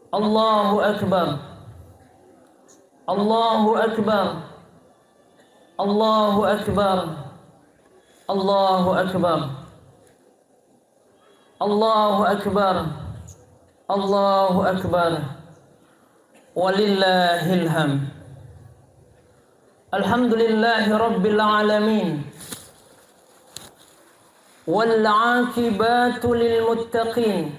Allahu Akbar. Allahu Akbar. Allahu Akbar. Allahu Akbar. Allahu Akbar. Allahu Akbar. Walillahil hamd. Alhamdulillahi rabbil alamin. Wal 'aqibatu lil muttaqin.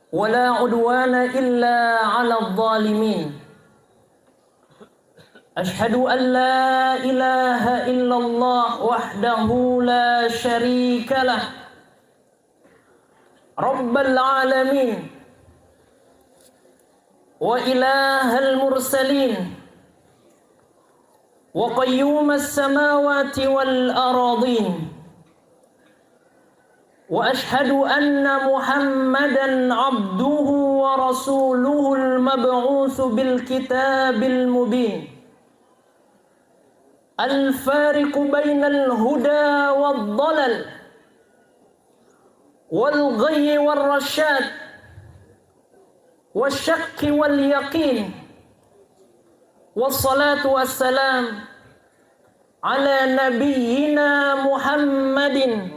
Wala 'udwana illa 'alal zalimin. Ashhadu an la ilaha illallah wahdahu la syarika lah. Rabbal alamin wa ilahal mursalin wa qayyumas samawati wal aradin. Wa ashhadu anna Muhammadan abduhu wa rasuluhul mab'utsu bil kitabil mubin. Al-fariqu bainal huda wad dhalal wal ghayyi war rasyad wasyakki wal yaqin. Wassalatu wassalam ala nabiyyina Muhammadin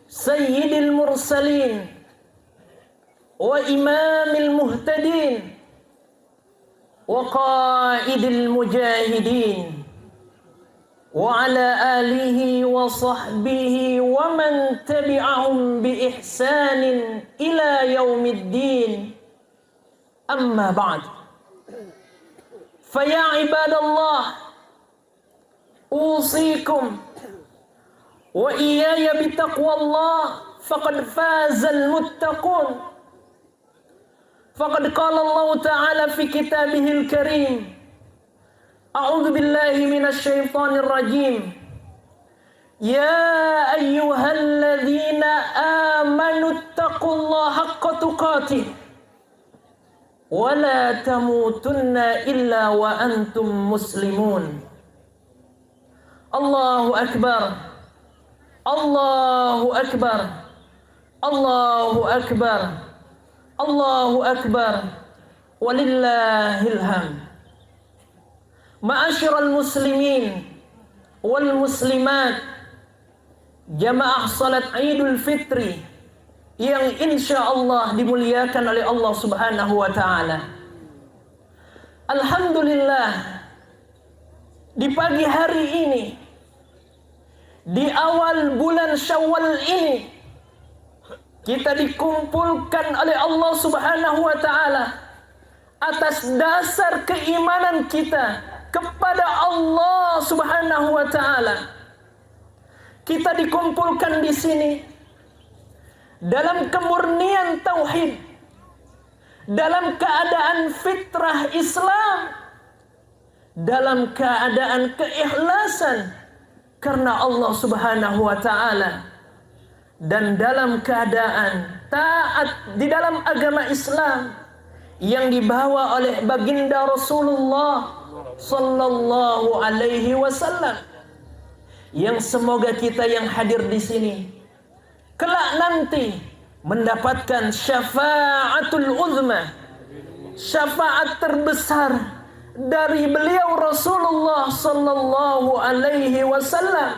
sayyidil mursalin wa imamil muhtadin wa qaidil mujahidin wa ala alihi wa sahbihi wa man tabi'ahum bi ihsanin ila yaumiddin. Amma ba'd. Fa ya ibadallah, usikum wa iyaya bitaqwallah faqad fazal muttaqun. Faqad qala Allah Ta'ala fi kitabihil karim. A'udzu billahi minasy syaithanir rajim. Ya ayyuhalladzina amanu taqullaha haqqa tuqatih wa la tamutunna illa wa antum muslimun. Allahu akbar. Allahu akbar. Allahu akbar. Allahu akbar. Walillahil hamd. Ma'asyiral muslimin wal muslimat, jamaah salat Idul Fitri yang insyaallah dimuliakan oleh Allah Subhanahu wa taala. Alhamdulillah, di pagi hari ini, di awal bulan Syawal ini, kita dikumpulkan oleh Allah Subhanahu wa taala atas dasar keimanan kita kepada Allah Subhanahu wa taala. Kita dikumpulkan di sini dalam kemurnian tauhid, dalam keadaan fitrah Islam, dalam keadaan keikhlasan karena Allah Subhanahu wa taala, dan dalam keadaan taat di dalam agama Islam yang dibawa oleh baginda Rasulullah sallallahu alaihi wasallam, yang semoga kita yang hadir di sini kelak nanti mendapatkan syafaatul uzma, syafaat terbesar dari beliau Rasulullah sallallahu alaihi wasallam.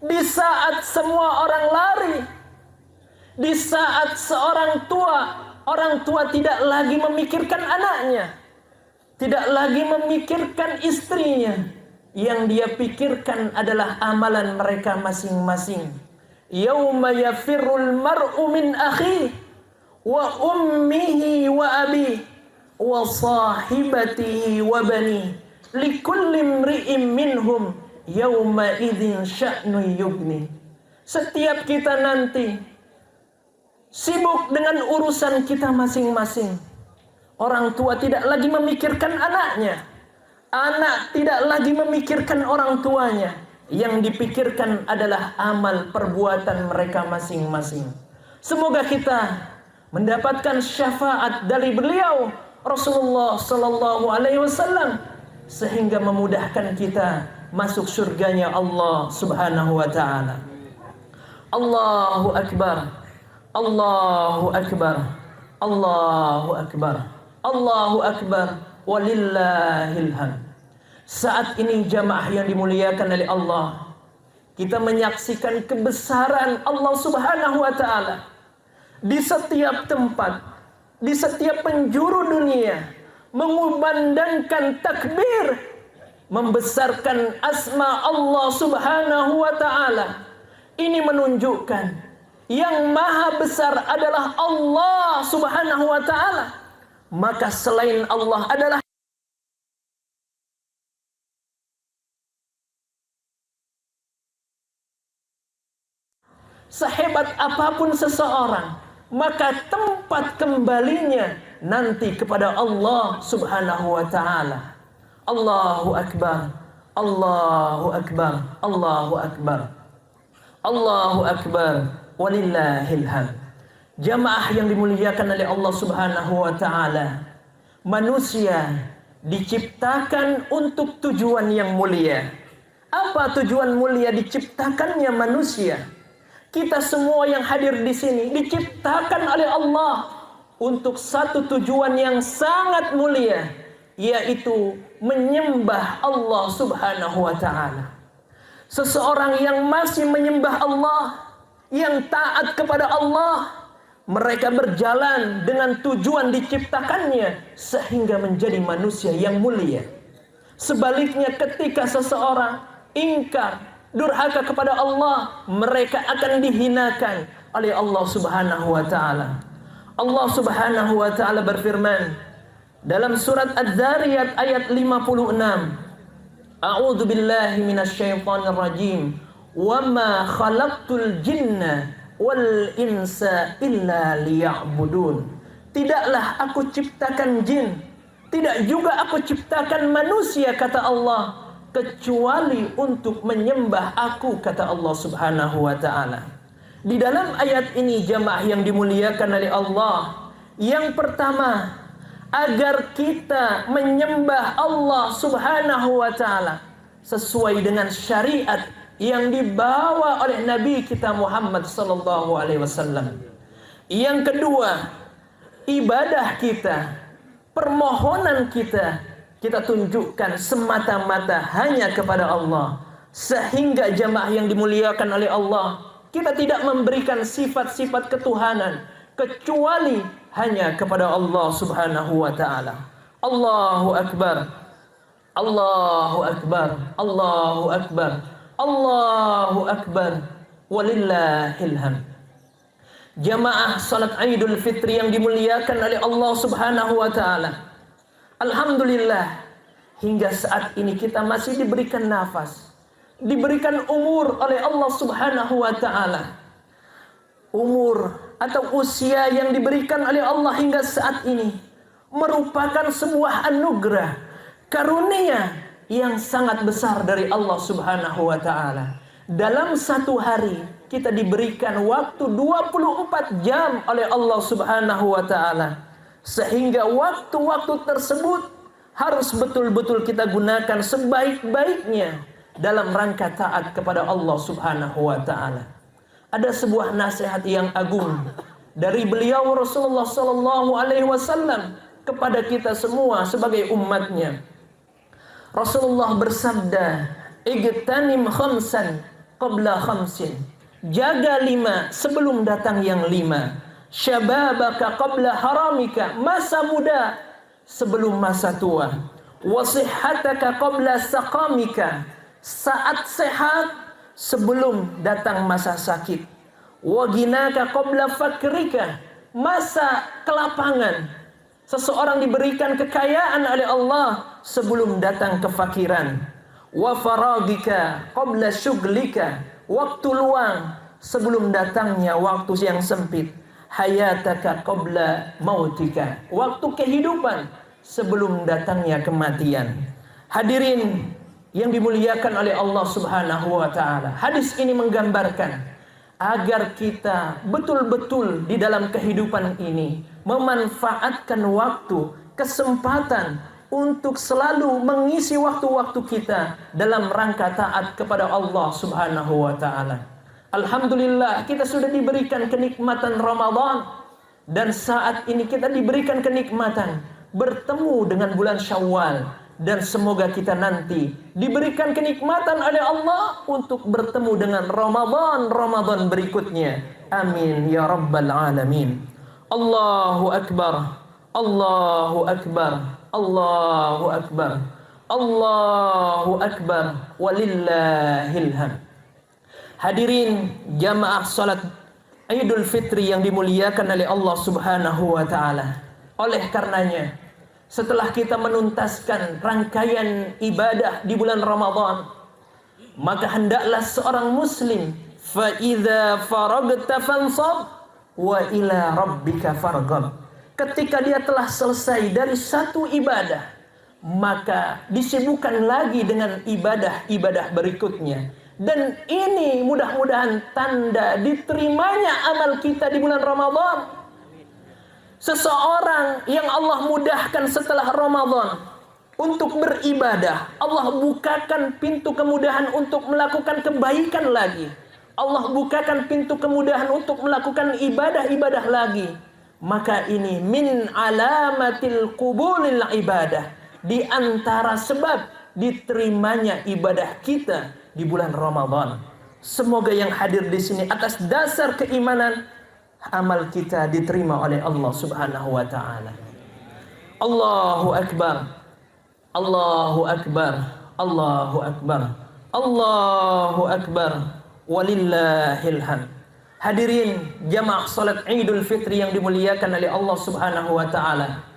Di saat semua orang lari, di saat seorang orang tua tidak lagi memikirkan anaknya, tidak lagi memikirkan istrinya, yang dia pikirkan adalah amalan mereka masing-masing. Yauma yafirrul mar'u min akhihi wa ummihi wa abihi wa sahibatihi wa banihi likulli imri'in minhum yauma idzin sya'nu yughni. Setiap kita nanti sibuk dengan urusan kita masing-masing. Orang tua tidak lagi memikirkan anaknya, anak tidak lagi memikirkan orang tuanya. Yang dipikirkan adalah amal perbuatan mereka masing-masing. Semoga kita mendapatkan syafaat dari beliau Rasulullah sallallahu alaihi wasallam sehingga memudahkan kita masuk surganya Allah Subhanahu wa taala. Allahu akbar. Allahu Akbar, Allahu Akbar, Allahu Akbar, walillahil hamd. Saat ini jamaah yang dimuliakan oleh Allah, kita menyaksikan kebesaran Allah Subhanahu wa Ta'ala di setiap tempat, di setiap penjuru dunia, mengumandangkan takbir, membesarkan asma Allah Subhanahu wa Ta'ala. Ini menunjukkan yang maha besar adalah Allah Subhanahu wa Ta'ala, maka selain Allah adalah sehebat apapun seseorang, maka tempat kembalinya nanti kepada Allah Subhanahu wa Ta'ala. Allahu Akbar, Allahu Akbar, Allahu Akbar, Allahu Akbar, walillahil hamd. Jamaah yang dimuliakan oleh Allah Subhanahu wa Ta'ala, manusia diciptakan untuk tujuan yang mulia. Apa tujuan mulia diciptakannya manusia? Kita semua yang hadir di sini diciptakan oleh Allah untuk satu tujuan yang sangat mulia, yaitu menyembah Allah Subhanahu wa Ta'ala. Seseorang yang masih menyembah Allah, yang taat kepada Allah, mereka berjalan dengan tujuan diciptakannya sehingga menjadi manusia yang mulia. Sebaliknya, ketika seseorang ingkar, durhaka kepada Allah, mereka akan dihinakan oleh Allah Subhanahu wa Ta'ala. Allah Subhanahu wa Ta'ala berfirman dalam surat Az-Zariyat ayat 56, A'udzu billahi minasyaitonir rajim, wa ma khalaqtul jinna wal insa illa liya'budun. Tidaklah aku ciptakan jin, tidak juga aku ciptakan manusia, kata Allah, kecuali untuk menyembah aku, kata Allah Subhanahu wa Ta'ala. Di dalam ayat ini jamaah yang dimuliakan oleh Allah, yang pertama, agar kita menyembah Allah Subhanahu wa Ta'ala sesuai dengan syariat yang dibawa oleh Nabi kita Muhammad sallallahu alaihi wasallam. Yang kedua, ibadah kita, permohonan kita tunjukkan semata-mata hanya kepada Allah, sehingga jamaah yang dimuliakan oleh Allah, kita tidak memberikan sifat-sifat ketuhanan kecuali hanya kepada Allah Subhanahu wa Ta'ala. Allahu Akbar, Allahu Akbar, Allahu Akbar, Allahu Akbar, walillahil hamd. Jamaah salat Idul Fitri yang dimuliakan oleh Allah Subhanahu wa Ta'ala, alhamdulillah, hingga saat ini kita masih diberikan nafas, diberikan umur oleh Allah Subhanahu wa Ta'ala. Umur atau usia yang diberikan oleh Allah hingga saat ini merupakan sebuah anugerah, karunia yang sangat besar dari Allah Subhanahu wa Ta'ala. Dalam satu hari kita diberikan waktu 24 jam oleh Allah Subhanahu wa Ta'ala, sehingga waktu-waktu tersebut harus betul-betul kita gunakan sebaik-baiknya dalam rangka taat kepada Allah Subhanahu wa Ta'ala. Ada sebuah nasihat yang agung dari beliau Rasulullah sallallahu alaihi wasallam kepada kita semua sebagai umatnya. Rasulullah bersabda, "Igtanim khamsan qabla khamsin." Jaga 5 sebelum datang yang 5. Syababaka qabla haramika, masa muda sebelum masa tua. Wasihhataka qabla saqamika, saat sehat sebelum datang masa sakit. Waginaka qabla fakrika, masa kelapangan. Seseorang diberikan kekayaan oleh Allah sebelum datang kefakiran. Wa faragika qabla syuglika, waktu luang sebelum datangnya waktu yang sempit. Hayataka qabla mautika, waktu kehidupan sebelum datangnya kematian. Hadirin yang dimuliakan oleh Allah Subhanahu wa Ta'ala, hadis ini menggambarkan agar kita betul-betul di dalam kehidupan ini memanfaatkan waktu, kesempatan untuk selalu mengisi waktu-waktu kita dalam rangka taat kepada Allah Subhanahu wa Ta'ala. Alhamdulillah kita sudah diberikan kenikmatan Ramadan. Dan saat ini kita diberikan kenikmatan bertemu dengan bulan Syawal. Dan semoga kita nanti diberikan kenikmatan oleh Allah untuk bertemu dengan Ramadan berikutnya. Amin ya rabbal alamin. Allahu akbar. Allahu akbar. Allahu akbar. Allahu akbar. Walillahil hamd. Hadirin jamaah salat Idul Fitri yang dimuliakan oleh Allah Subhanahu wa taala. Oleh karenanya, setelah kita menuntaskan rangkaian ibadah di bulan Ramadan, maka hendaklah seorang muslim fa idza faragta fansab wa ila rabbika farghab. Ketika dia telah selesai dari satu ibadah, maka disibukkan lagi dengan ibadah-ibadah berikutnya. Dan ini mudah-mudahan tanda diterimanya amal kita di bulan Ramadan. Seseorang yang Allah mudahkan setelah Ramadan untuk beribadah, Allah bukakan pintu kemudahan untuk melakukan kebaikan lagi. Allah bukakan pintu kemudahan untuk melakukan ibadah-ibadah lagi. Maka ini min alamatil qubulil ibadah, di antara sebab diterimanya ibadah kita di bulan Ramadan. Semoga yang hadir di sini atas dasar keimanan, amal kita diterima oleh Allah Subhanahu wa taala. Allahu akbar. Allahu akbar. Allahu akbar. Allahu akbar. Walillahil hamd. Hadirin jamaah salat Idul Fitri yang dimuliakan oleh Allah Subhanahu wa taala.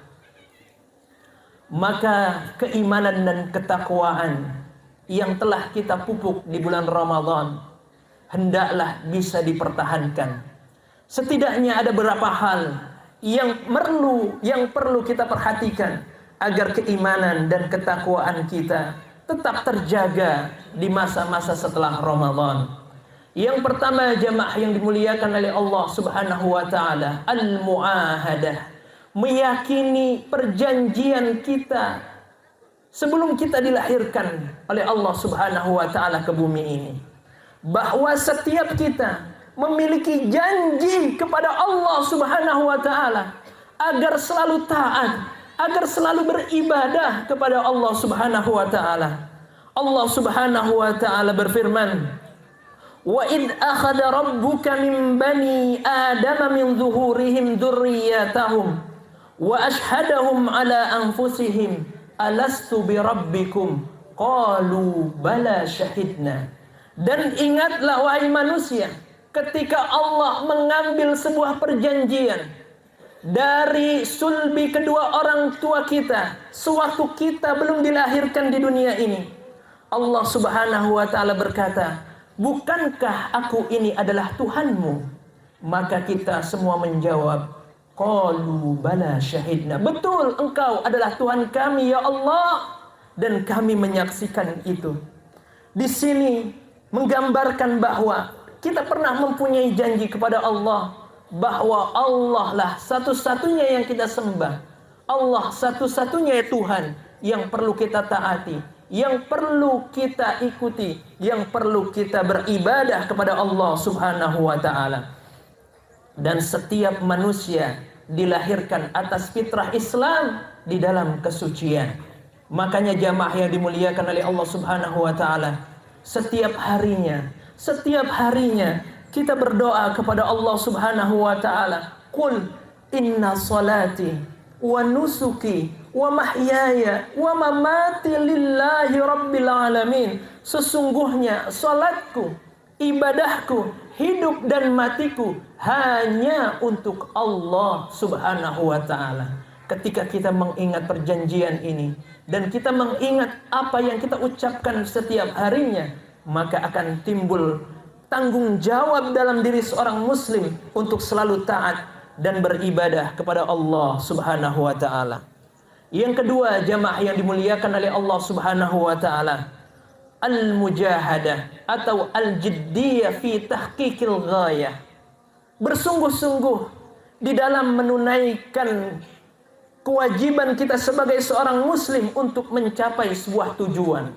Maka keimanan dan ketakwaan yang telah kita pupuk di bulan Ramadan hendaklah bisa dipertahankan. Setidaknya ada beberapa hal yang perlu kita perhatikan agar keimanan dan ketakwaan kita tetap terjaga di masa-masa setelah Ramadan. Yang pertama jamaah yang dimuliakan oleh Allah Subhanahu wa taala, al-muahadah, meyakini perjanjian kita sebelum kita dilahirkan oleh Allah Subhanahu wa taala ke bumi ini, bahwa setiap kita memiliki janji kepada Allah Subhanahu wa taala agar selalu taat, agar selalu beribadah kepada Allah Subhanahu wa taala. Allah Subhanahu wa taala berfirman, "Wa id akhadha rabbuka min bani adama min zuhurihim dzurriyyatahum wa ashhadahum ala anfusihim alastu bi rabbikum qalu bala syahidna." Dan ingatlah wahai manusia, ketika Allah mengambil sebuah perjanjian dari sulbi kedua orang tua kita sewaktu kita belum dilahirkan di dunia ini. Allah Subhanahu wa taala berkata, "Bukankah aku ini adalah Tuhanmu?" Maka kita semua menjawab, qalu bala syahidna. Betul, engkau adalah Tuhan kami ya Allah, dan kami menyaksikan itu. Di sini menggambarkan bahwa kita pernah mempunyai janji kepada Allah bahwa Allah lah satu-satunya yang kita sembah. Allah satu-satunya Tuhan yang perlu kita taati, yang perlu kita ikuti, yang perlu kita beribadah kepada Allah Subhanahu wa taala. Dan setiap manusia dilahirkan atas fitrah Islam di dalam kesucian. Makanya jamaah yang dimuliakan oleh Allah Subhanahu wa taala, setiap harinya kita berdoa kepada Allah Subhanahu wa taala, "Qul inna salati wa nusuki wa mahyaya wa mamati lillahi rabbil alamin." Sesungguhnya salatku, ibadahku, hidup dan matiku hanya untuk Allah Subhanahu wa taala. Ketika kita mengingat perjanjian ini dan kita mengingat apa yang kita ucapkan setiap harinya, maka akan timbul tanggung jawab dalam diri seorang muslim untuk selalu taat dan beribadah kepada Allah Subhanahu wa taala. Yang kedua jamaah yang dimuliakan oleh Allah Subhanahu wa taala, al-mujahadah atau al-jiddiyah fi tahqiqil ghayah. Bersungguh-sungguh di dalam menunaikan kewajiban kita sebagai seorang muslim untuk mencapai sebuah tujuan.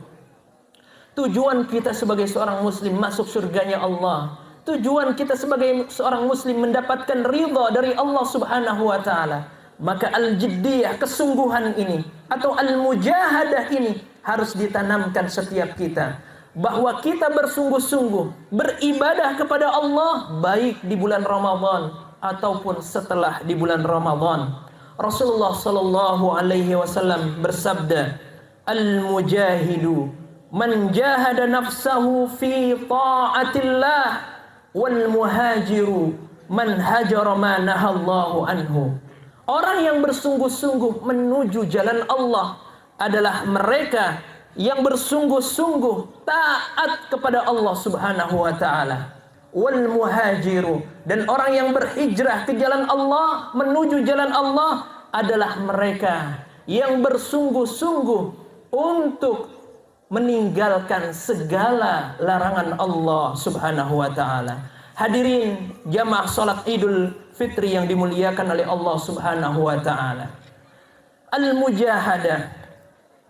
Tujuan kita sebagai seorang muslim masuk surganya Allah tujuan kita sebagai seorang muslim mendapatkan ridha dari Allah Subhanahu wa taala, maka al-jiddiyah, kesungguhan ini atau al-mujahadah ini harus ditanamkan setiap kita, bahwa kita bersungguh-sungguh beribadah kepada Allah baik di bulan Ramadan ataupun setelah di bulan Ramadan. Rasulullah sallallahu alaihi wasallam bersabda, al-mujahidu man jahada nafsahu fi ta'atillah wal muhajiru man hajara ma nahallahu anhu. Orang yang bersungguh-sungguh menuju jalan Allah adalah mereka yang bersungguh-sungguh taat kepada Allah Subhanahu wa taala. Wal muhajiru, dan orang yang berhijrah ke jalan Allah, menuju jalan Allah adalah mereka yang bersungguh-sungguh untuk meninggalkan segala larangan Allah Subhanahu wa taala. Hadirin jamaah salat Idul Fitri yang dimuliakan oleh Allah Subhanahu wa taala. Al-mujahadah,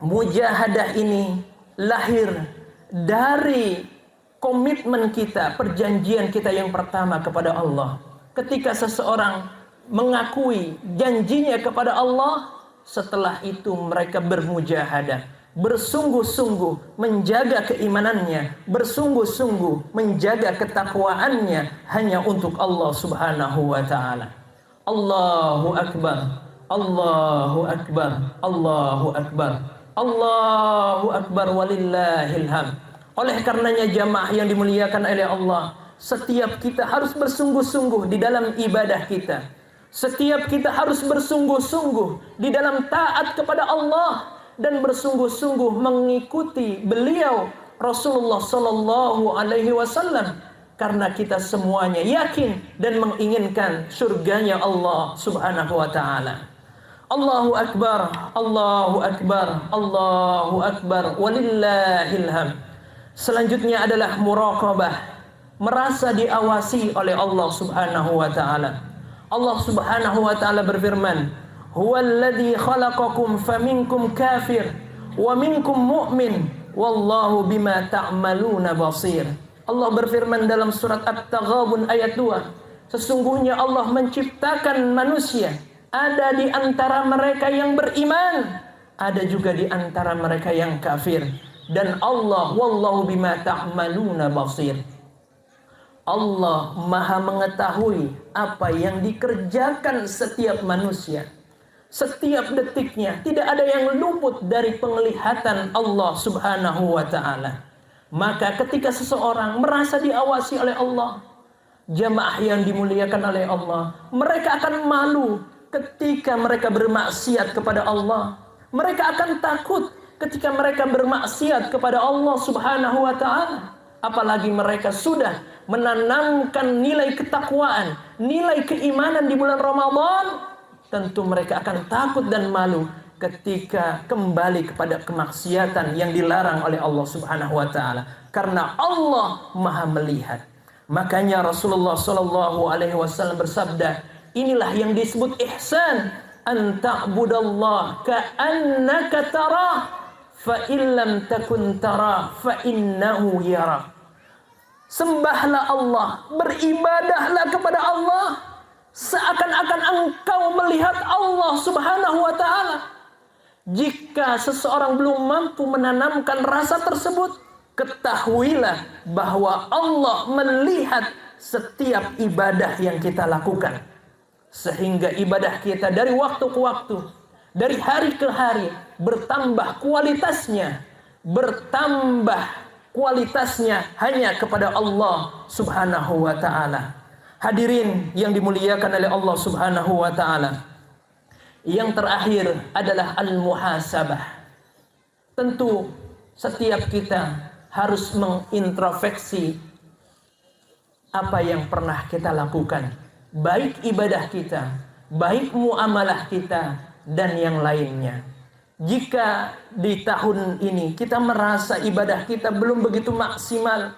mujahadah ini lahir dari komitmen kita, perjanjian kita yang pertama kepada Allah. Ketika seseorang mengakui janjinya kepada Allah, setelah itu mereka bermujahadah, bersungguh-sungguh menjaga keimanannya, bersungguh-sungguh menjaga ketakwaannya hanya untuk Allah Subhanahu wa taala. Allahu akbar, Allahu akbar, Allahu akbar, Allahu akbar walillahil hamd. Oleh karenanya jamaah yang dimuliakan oleh Allah, setiap kita harus bersungguh-sungguh di dalam ibadah kita. Setiap kita harus bersungguh-sungguh di dalam taat kepada Allah dan bersungguh-sungguh mengikuti beliau Rasulullah sallallahu alaihi wasallam, karena kita semuanya yakin dan menginginkan surganya Allah Subhanahu wa taala. Allahu akbar, Allahu akbar, Allahu akbar walillahil hamd. Selanjutnya adalah muraqabah, merasa diawasi oleh Allah Subhanahu wa taala. Allah Subhanahu wa taala berfirman, "Huwallazi khalaqakum faminkum kafir wa minkum mu'min wallahu bima ta'maluna basir." Allah berfirman dalam surat At-Taghabun ayat 2, sesungguhnya Allah menciptakan manusia, ada di antara mereka yang beriman, ada juga di antara mereka yang kafir. Dan Allah wallahu bima ta'maluna basir. Allah maha mengetahui apa yang dikerjakan setiap manusia. Setiap detiknya tidak ada yang luput dari penglihatan Allah Subhanahu wa ta'ala. Maka ketika seseorang merasa diawasi oleh Allah, jamaah yang dimuliakan oleh Allah, mereka akan malu ketika mereka bermaksiat kepada Allah. Mereka akan takut ketika mereka bermaksiat kepada Allah Subhanahu wa ta'ala. Apalagi mereka sudah menanamkan nilai ketakwaan, nilai keimanan di bulan Ramadan, tentu mereka akan takut dan malu ketika kembali kepada kemaksiatan yang dilarang oleh Allah Subhanahu wa ta'ala, karena Allah maha melihat. Makanya Rasulullah sallallahu alaihi wasallam bersabda, inilah yang disebut ihsan, an ta'budallah ka'annaka tarah fa illam takun tara fa innahu yara. Sembahlah Allah, beribadahlah kepada Allah seakan-akan engkau melihat Allah Subhanahu wa ta'ala. Jika seseorang belum mampu menanamkan rasa tersebut, ketahuilah bahwa Allah melihat setiap ibadah yang kita lakukan. Sehingga ibadah kita dari waktu ke waktu, dari hari ke hari, bertambah kualitasnya hanya kepada Allah Subhanahu wa ta'ala. Hadirin yang dimuliakan oleh Allah Subhanahu wa ta'ala, yang terakhir adalah al-muhasabah. Tentu setiap kita harus mengintrospeksi apa yang pernah kita lakukan, baik ibadah kita, baik muamalah kita, dan yang lainnya. Jika di tahun ini kita merasa ibadah kita belum begitu maksimal,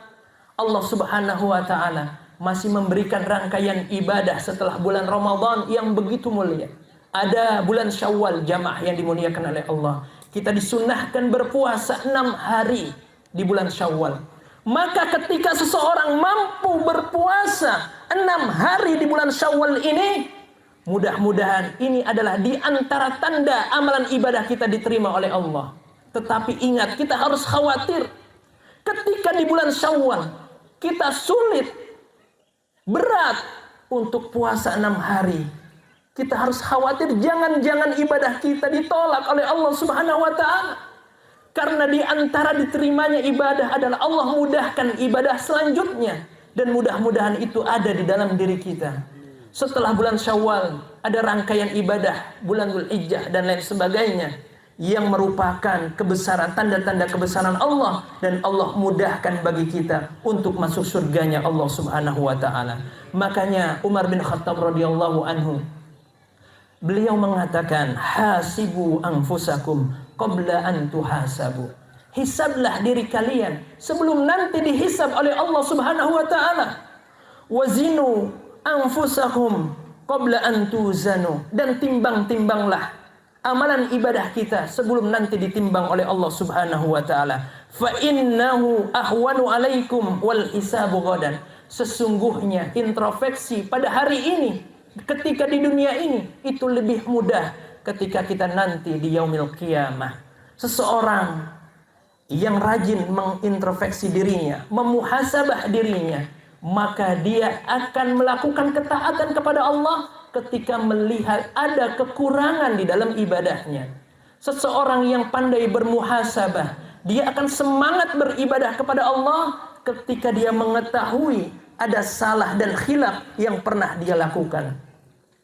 Allah Subhanahu wa ta'ala masih memberikan rangkaian ibadah setelah bulan Ramadan yang begitu mulia. Ada bulan Syawal, jamaah yang dimuliakan oleh Allah. Kita disunnahkan berpuasa 6 hari di bulan Syawal. Maka ketika seseorang mampu berpuasa 6 hari di bulan Syawal ini, mudah-mudahan ini adalah di antara tanda amalan ibadah kita diterima oleh Allah. Tetapi ingat, kita harus khawatir ketika di bulan Syawal kita sulit, berat untuk puasa 6 hari. Kita harus khawatir jangan-jangan ibadah kita ditolak oleh Allah Subhanahu wa taala. Karena di antara diterimanya ibadah adalah Allah mudahkan ibadah selanjutnya, dan mudah-mudahan itu ada di dalam diri kita. Setelah bulan Syawal ada rangkaian ibadah bulan Dzulhijjah dan lain sebagainya yang merupakan kebesaran, tanda-tanda kebesaran Allah, dan Allah mudahkan bagi kita untuk masuk surganya Allah Subhanahu wa taala. Makanya Umar bin Khattab radhiyallahu anhu, beliau mengatakan, hasibu anfusakum qabla an tuhasabu. Hisablah diri kalian sebelum nanti dihisab oleh Allah Subhanahu wa taala. Wazinu anfusakum qabla an tuzanu. Dan timbang-timbanglah amalan ibadah kita sebelum nanti ditimbang oleh Allah Subhanahu wa taala. Fa innahu ahwanu alaikum wal hisabu ghadan. Sesungguhnya introspeksi pada hari ini, ketika di dunia ini, itu lebih mudah ketika kita nanti di yaumil qiyamah. Seseorang yang rajin mengintrospeksi dirinya, memuhasabah dirinya, maka dia akan melakukan ketaatan kepada Allah ketika melihat ada kekurangan di dalam ibadahnya. Seseorang yang pandai bermuhasabah, dia akan semangat beribadah kepada Allah ketika dia mengetahui ada salah dan khilaf yang pernah dia lakukan.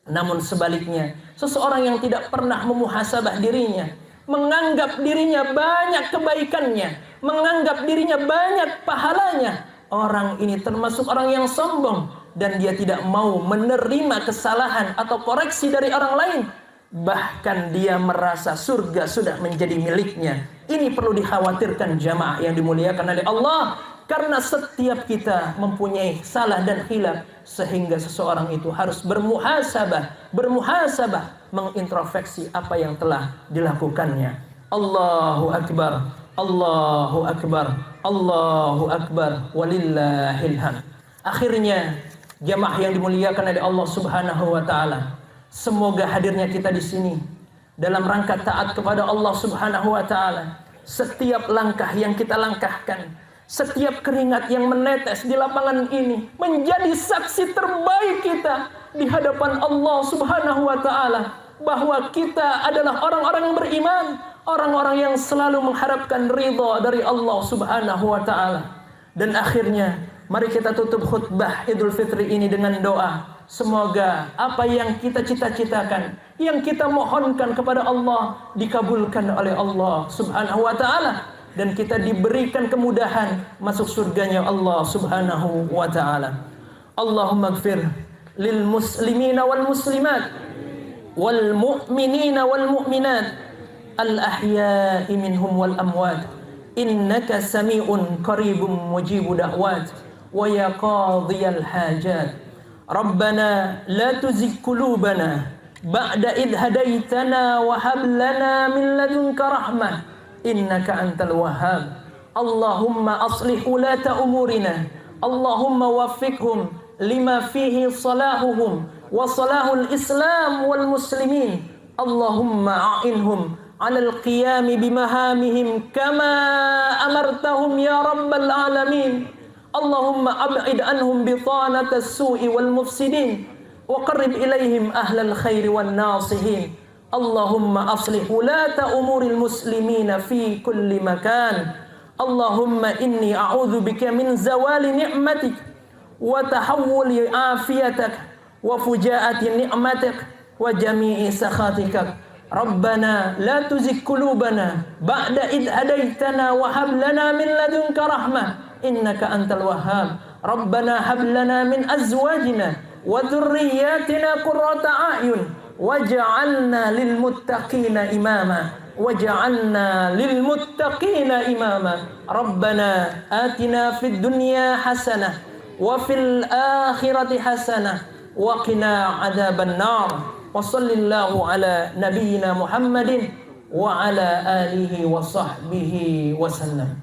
Namun sebaliknya, seseorang yang tidak pernah memuhasabah dirinya, menganggap dirinya banyak kebaikannya, menganggap dirinya banyak pahalanya, orang ini termasuk orang yang sombong, dan dia tidak mau menerima kesalahan atau koreksi dari orang lain. Bahkan dia merasa surga sudah menjadi miliknya. Ini perlu dikhawatirkan jamaah yang dimuliakan oleh Allah, karena setiap kita mempunyai salah dan khilaf, sehingga seseorang itu harus bermuhasabah, mengintrospeksi apa yang telah dilakukannya. Allahu akbar, Allahu akbar, Allahu akbar, walillahil hamd. Akhirnya, jamaah yang dimuliakan oleh Allah Subhanahu wa taala, semoga hadirnya kita di sini dalam rangka taat kepada Allah Subhanahu wa taala. Setiap langkah yang kita langkahkan, setiap keringat yang menetes di lapangan ini menjadi saksi terbaik kita di hadapan Allah Subhanahu wa taala bahwa kita adalah orang-orang yang beriman, orang-orang yang selalu mengharapkan ridha dari Allah Subhanahu wa taala. Dan akhirnya, mari kita tutup khutbah Idul Fitri ini dengan doa. Semoga apa yang kita cita-citakan, yang kita mohonkan kepada Allah, dikabulkan oleh Allah Subhanahu wa taala, dan kita diberikan kemudahan masuk surganya Allah Subhanahu wa taala. Allahumma ighfir lil muslimina wal muslimat wal mu'minina wal mu'minat al ahya'i minhum wal amwat, innaka sami'un qaribun mujibud da'wat wa ya qadhiyal hajat. Rabbana la tuzigh qulubana ba'da idh hadaitana wa hab lana min ladunka rahmah innaka antal wahhab. Allahumma aslih ulata umurina, Allahumma waffiqhum lima fihi salahuhum wa salahul islam wal muslimin. Allahumma a'inhum 'alal qiyami bimahamihim kama amartahum ya rabbal alamin. Allahumma ab'id anhum bitanata as-su'i wal mufsidin wa qarrib ilayhim ahlal khairi wan nasihin. Allahumma aslih ulata umuril muslimina fi kulli makan. Allahumma inni a'udzu bika min zawali ni'matik wa tahawuli afiyatak wa fujaati ni'matik wa jami'i sakhatikak. Rabbana la tuzigh qulubana ba'da idh hadaitana wa hab lana min ladunka rahmah innaka antal wahhab. Rabbana hab lana min azwajina wa dhurriyyatina qurrata a'yun waj'alna lil muttaqina imama waj'alna lil muttaqina imama. Rabbana atina fid dunya hasanah wa fil akhirati hasanah wa qina adzaban nar. Wa sallallahu ala nabiyyina Muhammadin wa ala alihi wa sahbihi wa sallam.